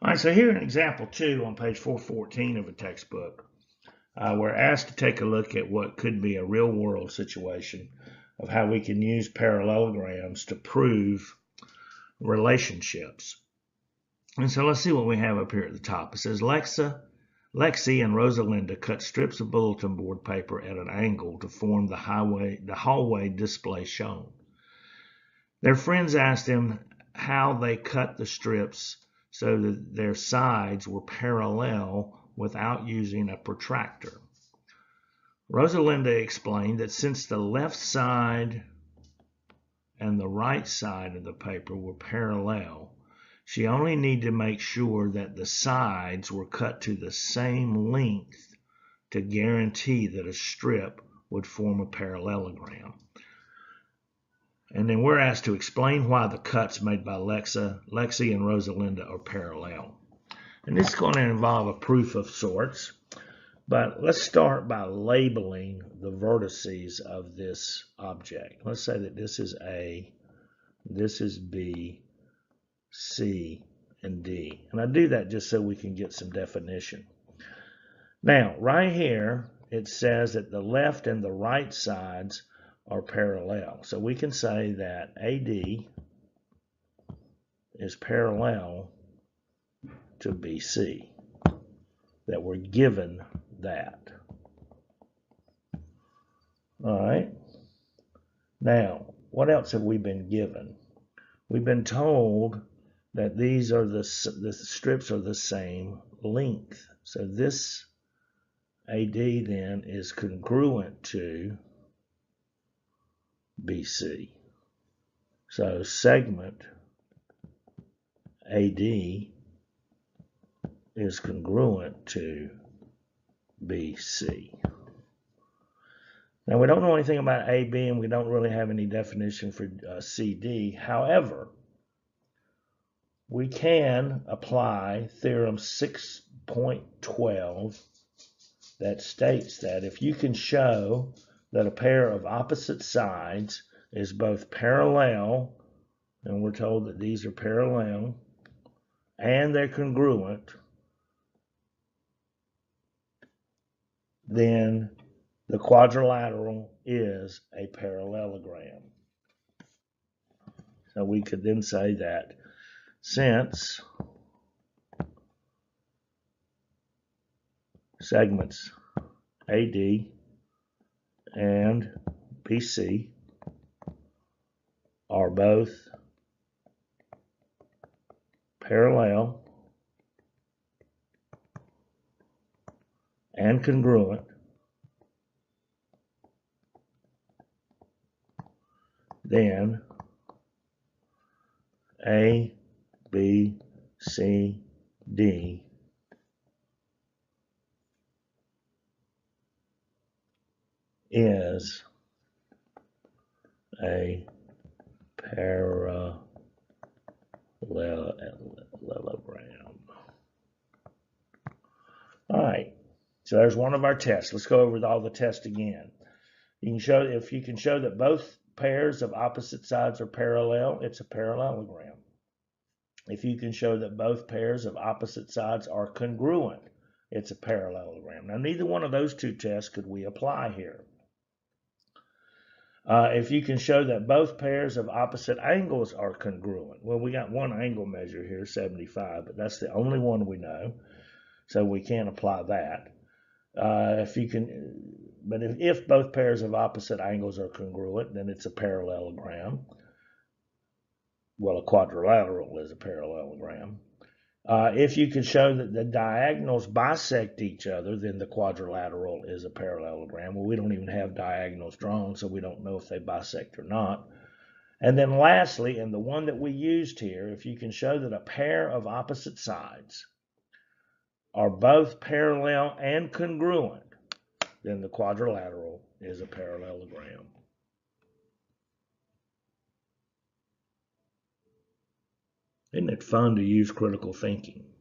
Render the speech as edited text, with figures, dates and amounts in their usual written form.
All right, so here in example 2 on page 414 of a textbook, we're asked to take a look at what could be a real-world situation of how we can use parallelograms to prove relationships. And so let's see what we have up here at the top. It says Lexi and Rosalinda cut strips of bulletin board paper at an angle to form the hallway display shown. Their friends asked them how they cut the strips so that their sides were parallel without using a protractor. Rosalinda explained that since the left side and the right side of the paper were parallel, she only needed to make sure that the sides were cut to the same length to guarantee that a strip would form a parallelogram. And then we're asked to explain why the cuts made by Lexi and Rosalinda are parallel. And this is going to involve a proof of sorts, but let's start by labeling the vertices of this object. Let's say that this is A, this is B, C, and D. And I do that just so we can get some definition. Now, right here, it says that the left and the right sides are parallel. So we can say that AD is parallel to BC, that we're given that. All right. Now, what else have we been given? We've been told that these are the strips are the same length. So this AD then is congruent to BC. So segment AD is congruent to BC. Now we don't know anything about AB and we don't really have any definition for CD. However, we can apply theorem 6.12 that states that if you can show that a pair of opposite sides is both parallel, and we're told that these are parallel, and they're congruent, then the quadrilateral is a parallelogram. So we could then say that since segments AD and BC are both parallel and congruent, then A, B, C, D is a parallelogram. All right, so there's one of our tests. Let's go over all the tests again. You can show, if you can show that both pairs of opposite sides are parallel, it's a parallelogram. If you can show that both pairs of opposite sides are congruent, it's a parallelogram. Now, neither one of those two tests could we apply here. If you can show that both pairs of opposite angles are congruent, well, we got one angle measure here, 75, but that's the only one we know, so we can't apply that. If both pairs of opposite angles are congruent, then it's a parallelogram. Well, a quadrilateral is a parallelogram. If you can show that the diagonals bisect each other, then the quadrilateral is a parallelogram. Well, we don't even have diagonals drawn, so we don't know if they bisect or not. And then lastly, and the one that we used here, if you can show that a pair of opposite sides are both parallel and congruent, then the quadrilateral is a parallelogram. Isn't it fun to use critical thinking?